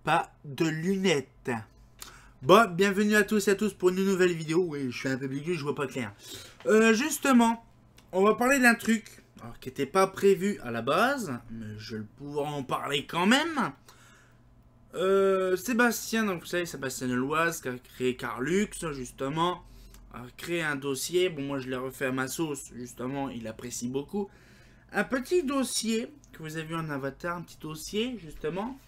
pas de lunettes. Bon, bienvenue à tous et à tous pour une nouvelle vidéo. Oui, je suis un peu bigu, je vois pas clair. Justement, on va parler d'un truc alors, qui n'était pas prévu à la base, mais je vais pouvoir en parler quand même. Sébastien, donc vous savez, Sébastien Deloise, qui a créé Carlux, justement, a créé un dossier. Bon, moi je l'ai refait à ma sauce, justement, il apprécie beaucoup. Un petit dossier que vous avez vu en avatar, un petit dossier, justement.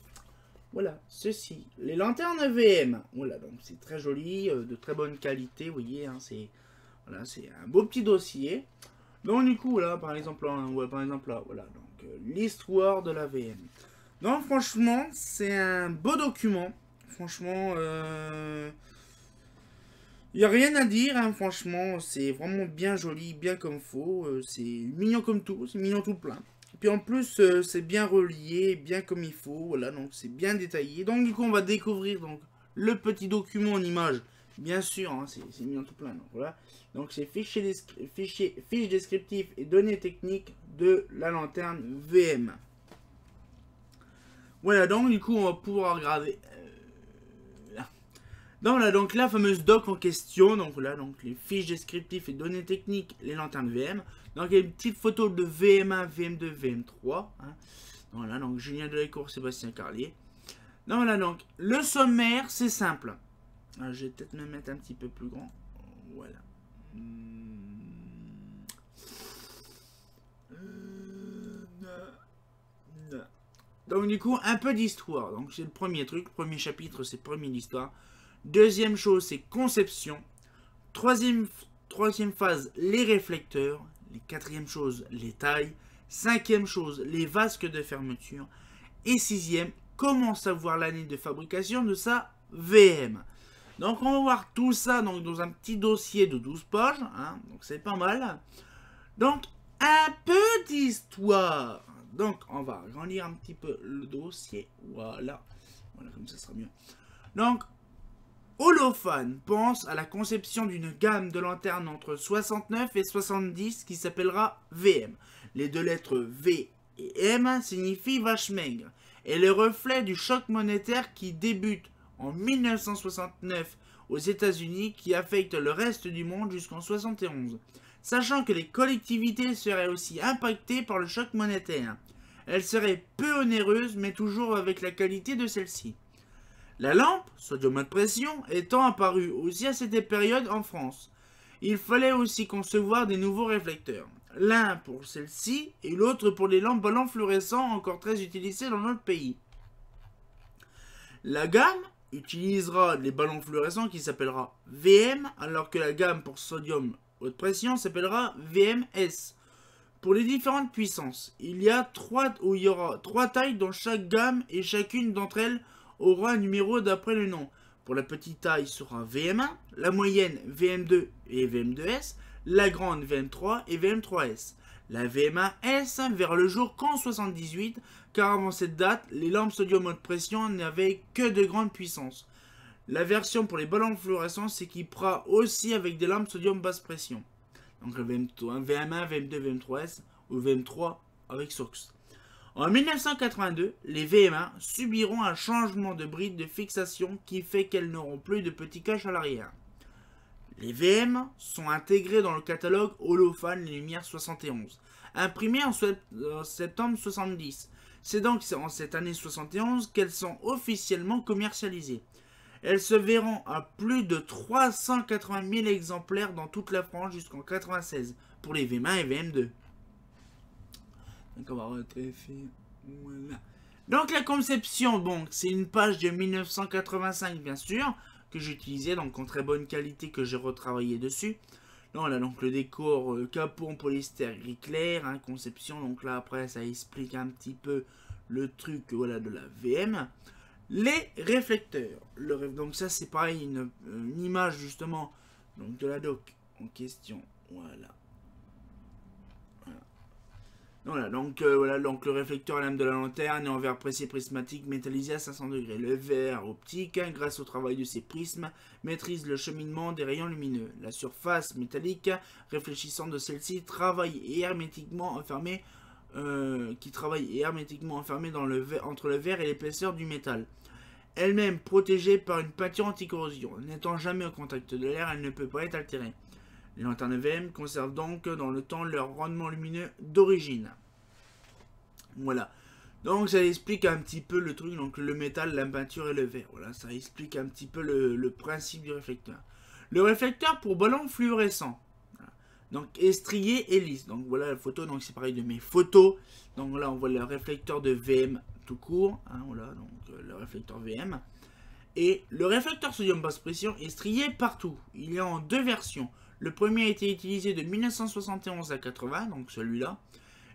Voilà, ceci, les lanternes VM. Voilà, donc c'est très joli, de très bonne qualité, vous voyez, hein, c'est voilà, c'est un beau petit dossier. Donc du coup, là, par exemple, là, voilà, donc l'histoire de la VM. Donc franchement, c'est un beau document. Franchement, il n'y a rien à dire, hein, franchement, c'est vraiment bien joli, bien comme faut. C'est mignon comme tout, c'est mignon tout plein. Puis en plus, c'est bien relié, bien comme il faut, voilà, donc c'est bien détaillé. Donc du coup, on va découvrir donc le petit document en image. Bien sûr, hein, c'est mignon tout plein, donc voilà. Donc c'est fiche descriptif et données techniques de la lanterne VM. Voilà, donc du coup, on va pouvoir regarder. Donc là, donc la fameuse doc en question, donc là, donc les fiches descriptives et données techniques, les lanternes VM. Donc il y a une petite photo de VM1, VM2, VM3. Hein. Voilà, donc Julien Delacour, Sébastien Carlier. Donc voilà, donc le sommaire, c'est simple. Alors, je vais peut-être me mettre un petit peu plus grand. Voilà. Donc du coup, un peu d'histoire. Donc c'est le premier truc, premier chapitre, c'est premier d'histoire. Deuxième chose, c'est conception. Troisième phase, les réflecteurs. Les quatrième chose, les tailles. Cinquième chose, les vasques de fermeture. Et sixième, comment savoir l'année de fabrication de sa VM. Donc on va voir tout ça donc, dans un petit dossier de 12 pages. Hein, donc c'est pas mal. Donc un peu d'histoire. Donc on va agrandir un petit peu le dossier. Voilà. Voilà, comme ça sera mieux. Donc Holophane pense à la conception d'une gamme de lanternes entre 69 et 70 qui s'appellera VM. Les deux lettres V et M signifient vache maigre et le reflet du choc monétaire qui débute en 1969 aux États-Unis qui affecte le reste du monde jusqu'en 71. Sachant que les collectivités seraient aussi impactées par le choc monétaire. Elles seraient peu onéreuses mais toujours avec la qualité de celle-ci. La lampe, sodium haute pression, étant apparue aussi à cette période en France. Il fallait aussi concevoir des nouveaux réflecteurs. L'un pour celle-ci et l'autre pour les lampes ballons fluorescents encore très utilisées dans notre pays. La gamme utilisera les ballons fluorescents qui s'appellera VM alors que la gamme pour sodium haute pression s'appellera VMS. Pour les différentes puissances, il y aura trois tailles dans chaque gamme et chacune d'entre elles aura un numéro d'après le nom. Pour la petite taille sera VM1, la moyenne VM2 et VM2S, la grande VM3 et VM3S. La VM1S vers le jour qu'en 78, car avant cette date, les lampes sodium haute pression n'avaient que de grandes puissances. La version pour les ballons fluorescents s'équipera aussi avec des lampes sodium basse pression. Donc le VM1, VM2, VM3S ou VM3 avec SOX. En 1982, les VM1 subiront un changement de bride de fixation qui fait qu'elles n'auront plus de petits caches à l'arrière. Les VM sont intégrés dans le catalogue Holophane Les Lumières 71, imprimé en septembre 70. C'est donc en cette année 71 qu'elles sont officiellement commercialisées. Elles se verront à plus de 380 000 exemplaires dans toute la France jusqu'en 1996 pour les VM1 et VM2. Donc on va retraiter. Voilà. Donc la conception, bon, c'est une page de 1985 bien sûr, que j'utilisais donc en très bonne qualité que j'ai retravaillé dessus. Donc là donc le décor capot en polyester gris clair, hein, conception, donc là après ça explique un petit peu le truc voilà, de la VM. Les réflecteurs. Donc ça c'est pareil, une image justement donc, de la doc en question. Voilà. Voilà, donc le réflecteur à lame de la lanterne est en verre pressé prismatique métallisé à 500 degrés. Le verre optique, grâce au travail de ces prismes, maîtrise le cheminement des rayons lumineux. La surface métallique réfléchissante de celle-ci travaille hermétiquement enfermée entre le verre et l'épaisseur du métal. elle-même protégée par une peinture anti-corrosion. N'étant jamais au contact de l'air, elle ne peut pas être altérée. Les lanternes VM conservent donc dans le temps leur rendement lumineux d'origine. Voilà. Donc ça explique un petit peu le truc, donc le métal, la peinture et le verre. Voilà, ça explique un petit peu le principe du réflecteur. Le réflecteur pour ballon fluorescent. Voilà. Donc estrié et lisse. Donc voilà la photo, donc c'est pareil de mes photos. Donc là on voit le réflecteur de VM tout court. Hein, voilà, donc le réflecteur VM. Et le réflecteur sodium basse pression est strié partout. Il y a en deux versions. Le premier a été utilisé de 1971 à 80, donc celui-là.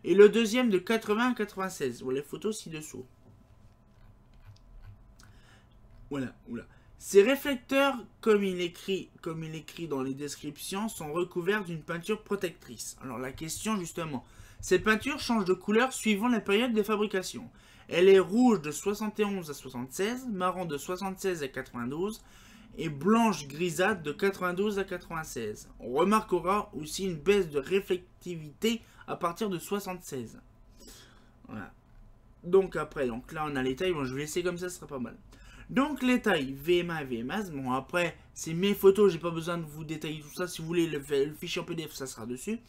Et le deuxième de 80 à 96. Voilà les photos ci-dessous. Voilà, voilà. Ces réflecteurs, comme il écrit dans les descriptions, sont recouverts d'une peinture protectrice. Alors la question justement, cette peinture change de couleur suivant la période de fabrication. Elle est rouge de 71 à 76, marron de 76 à 92 et blanche grisâtre de 92 à 96. On remarquera aussi une baisse de réflectivité à partir de 76. Voilà. Donc après, donc là on a les tailles, bon je vais laisser comme ça, ce sera pas mal. Donc les tailles VMA et VMAS, bon après c'est mes photos, j'ai pas besoin de vous détailler tout ça, si vous voulez le fichier en PDF ça sera dessus.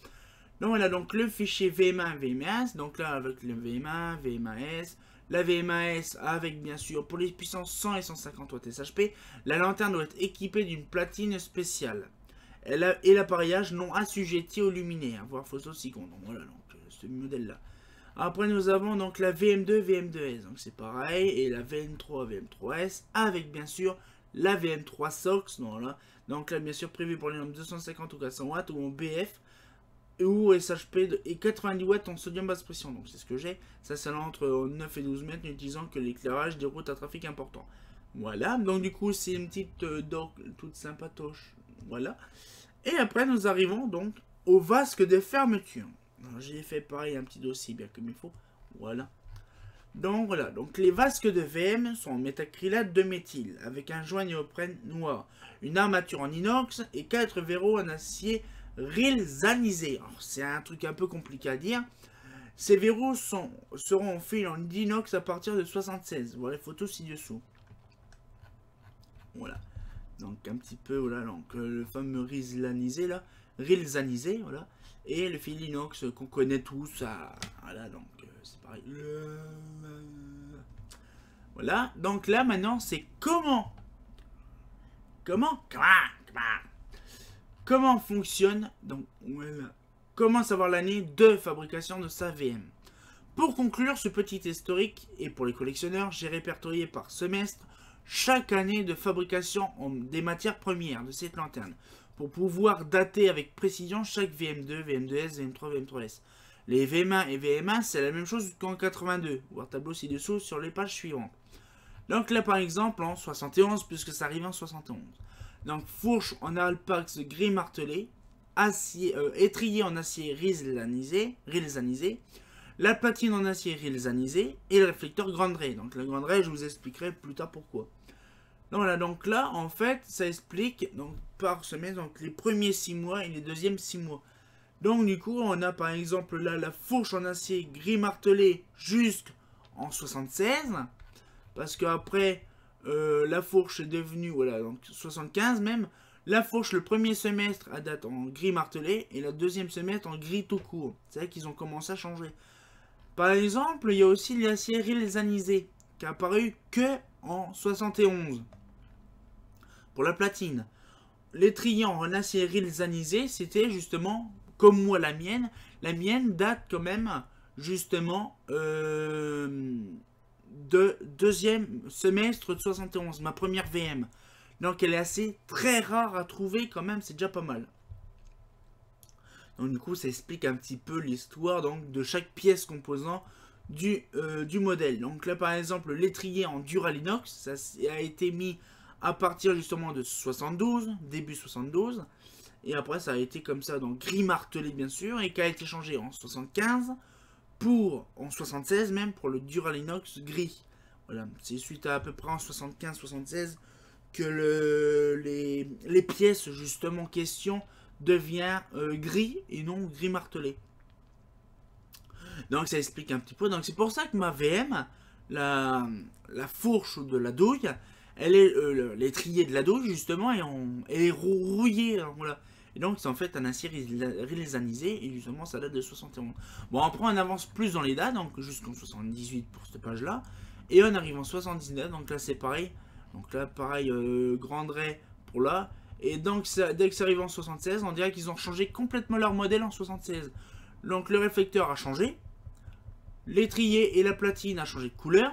Donc voilà, donc le fichier VMA et VMAS, donc là avec le VMA, VMAS, la VMAS avec bien sûr pour les puissances 100 et 150 Watts SHP, la lanterne doit être équipée d'une platine spéciale. Et l'appareillage non assujetti au luminaire, voire photo seconde. Donc voilà, donc ce modèle là. Après nous avons donc la VM2, VM2S, donc c'est pareil, et la VM3, VM3S, avec bien sûr la VM3 SOX, voilà. Donc là bien sûr prévu pour les normes 250 ou 400 watts, ou en BF, ou SHP et 90 watts en sodium basse pression, donc c'est ce que j'ai. Ça c'est entre 9 et 12 mètres, n'utilisant que l'éclairage des routes à trafic important. Voilà, donc du coup c'est une petite doc toute sympatoche, voilà. Et après nous arrivons donc au vasque de fermeture. J'ai fait pareil un petit dossier bien comme il faut. Voilà. Donc voilà. Donc les vasques de VM sont en métacrylate de méthyle avec un joint néoprène noir, une armature en inox et 4 verrous en acier rilzanisé. Alors c'est un truc un peu compliqué à dire. Ces verrous seront en fil en inox à partir de 76. Voilà les photos ci-dessous. Voilà. Donc un petit peu voilà donc le fameux rilzanisé, voilà. Et le fil inox qu'on connaît tous, voilà, donc c'est pareil. Voilà, donc là maintenant c'est comment fonctionne, donc voilà, comment savoir l'année de fabrication de sa VM. Pour conclure ce petit historique, et pour les collectionneurs, j'ai répertorié par semestre chaque année de fabrication des matières premières de cette lanterne, pour pouvoir dater avec précision chaque VM2, VM2S, VM3, VM3S. Les VM1 et VM1, c'est la même chose qu'en 82, voir tableau ci-dessous sur les pages suivantes. Donc là par exemple en 71, puisque ça arrive en 71. Donc fourche en alpax gris martelé, acier, étrier en acier rilzanisé, la platine en acier rilzanisé et le réflecteur grande raie. Donc la grande raie, je vous expliquerai plus tard pourquoi. Donc voilà, donc là, en fait, ça explique donc par semestre, donc les premiers 6 mois et les deuxièmes 6 mois. Donc du coup, on a par exemple là la fourche en acier gris martelé jusqu'en 76. Parce qu'après, la fourche est devenue, voilà, donc 75 même. La fourche, le premier semestre, à date en gris martelé et le deuxième semestre en gris tout court. C'est vrai qu'ils ont commencé à changer. Par exemple, il y a aussi l'acier rilzanisé qui a apparu que en 71. Pour la platine, l'étrier en acier rilzanisé, c'était justement, comme moi la mienne date quand même justement de deuxième semestre de 71, ma première VM. Donc elle est assez très rare à trouver quand même, c'est déjà pas mal. Donc du coup ça explique un petit peu l'histoire donc de chaque pièce composant du modèle. Donc là par exemple l'étrier en Duralinox, ça a été mis à partir justement de 72, début 72. Et après ça a été comme ça, donc gris martelé bien sûr, et qui a été changé en 75 pour, en 76 même, pour le Duralinox gris. Voilà, c'est suite à peu près en 75-76 que les pièces justement en question devient gris et non gris martelé. Donc ça explique un petit peu. Donc c'est pour ça que ma VM, la fourche de la douille, elle est l'étrier de la douille justement, elle est rouillée, hein, voilà. Et donc c'est en fait un acier rélisanisé, et justement ça date de 71. Bon, après on avance plus dans les dates, donc jusqu'en 78 pour cette page là, et on arrive en 79, donc là c'est pareil. Donc là pareil, grand ray pour là, et donc ça, dès que ça arrive en 76, on dirait qu'ils ont changé complètement leur modèle en 76. Donc le réflecteur a changé, l'étrier et la platine a changé de couleur,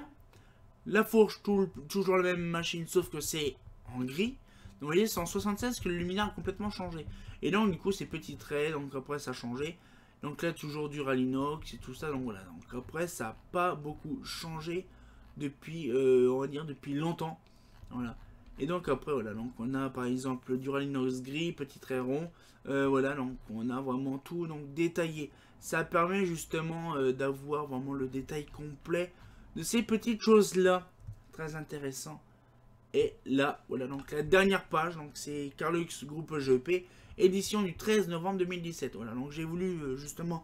la fourche toujours la même machine sauf que c'est en gris. Donc vous voyez, c'est en 76 que le luminaire a complètement changé. Et donc du coup c'est petits traits, donc après ça a changé. Donc là toujours du Ralinox et tout ça, donc voilà. Donc après ça n'a pas beaucoup changé depuis, on va dire depuis longtemps. Voilà. Et donc après voilà, donc on a par exemple du Ralinox gris, petit trait rond. Voilà, donc on a vraiment tout donc détaillé. Ça permet justement d'avoir vraiment le détail complet de ces petites choses là. Très intéressant. Et là, voilà, donc la dernière page, donc c'est Carlux Groupe GEP, édition du 13 novembre 2017. Voilà, donc j'ai voulu justement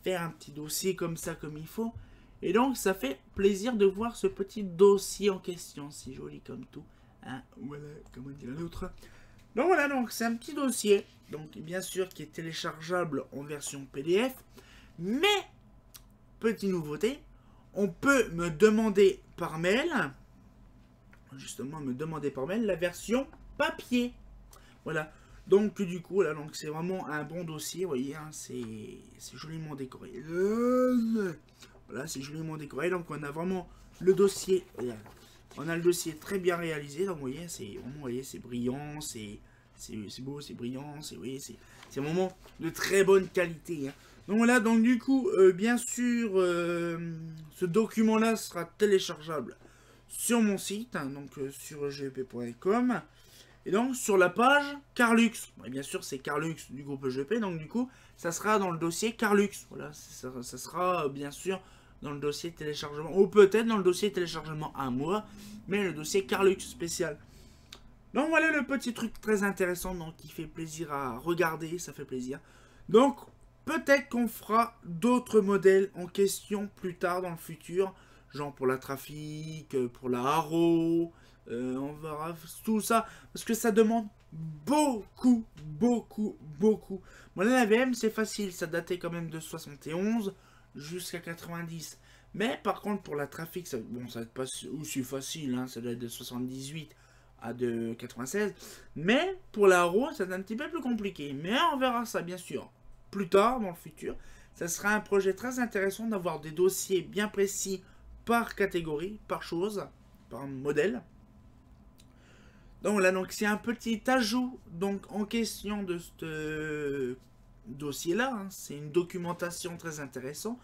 faire un petit dossier comme ça, comme il faut. Et donc ça fait plaisir de voir ce petit dossier en question, si joli comme tout. Hein, voilà, comment dire l'autre. Donc voilà, donc c'est un petit dossier, donc bien sûr qui est téléchargeable en version PDF. Mais, petite nouveauté, on peut me demander par mail... justement me demander par mail la version papier. Voilà, donc du coup là, donc c'est vraiment un bon dossier, vous voyez, hein, c'est joliment décoré. Voilà, c'est joliment décoré, donc on a vraiment le dossier, on a le dossier très bien réalisé, donc vous voyez, c'est vraiment, vous voyez, c'est brillant, c'est beau, c'est brillant, c'est, vous voyez, c'est vraiment de très bonne qualité, hein. Donc voilà, donc du coup, bien sûr, ce document là sera téléchargeable sur mon site, hein, donc sur gep.com, et donc sur la page Carlux. Et bien sûr c'est Carlux du groupe GEP, donc du coup ça sera dans le dossier Carlux. Voilà, ça sera bien sûr dans le dossier téléchargement, ou peut-être dans le dossier téléchargement à moi, mais le dossier Carlux spécial. Donc voilà le petit truc très intéressant, donc qui fait plaisir à regarder, ça fait plaisir. Donc peut-être qu'on fera d'autres modèles en question plus tard dans le futur, genre pour la trafic, pour la haro, on verra tout ça, parce que ça demande beaucoup. Moi la VM c'est facile, ça datait quand même de 71 jusqu'à 90. Mais par contre pour la trafic, ça, bon ça va être pas aussi facile, hein, ça doit être de 78 à de 96. Mais pour la haro, c'est un petit peu plus compliqué. Mais on verra ça bien sûr plus tard dans le futur. Ça sera un projet très intéressant d'avoir des dossiers bien précis par catégorie, par chose, par modèle. Donc voilà, donc c'est un petit ajout donc en question de ce dossier là, hein. C'est une documentation très intéressante.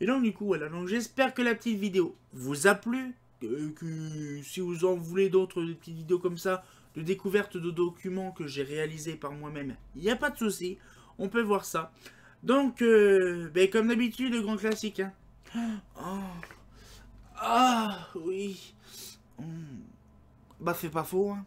Et donc du coup voilà, donc j'espère que la petite vidéo vous a plu, que si vous en voulez d'autres petites vidéos comme ça, de découverte de documents que j'ai réalisés par moi-même, il n'y a pas de souci, on peut voir ça. Donc ben, comme d'habitude, le grand classique, hein. Oh. Ah, oui. Bah, c'est pas faux, hein.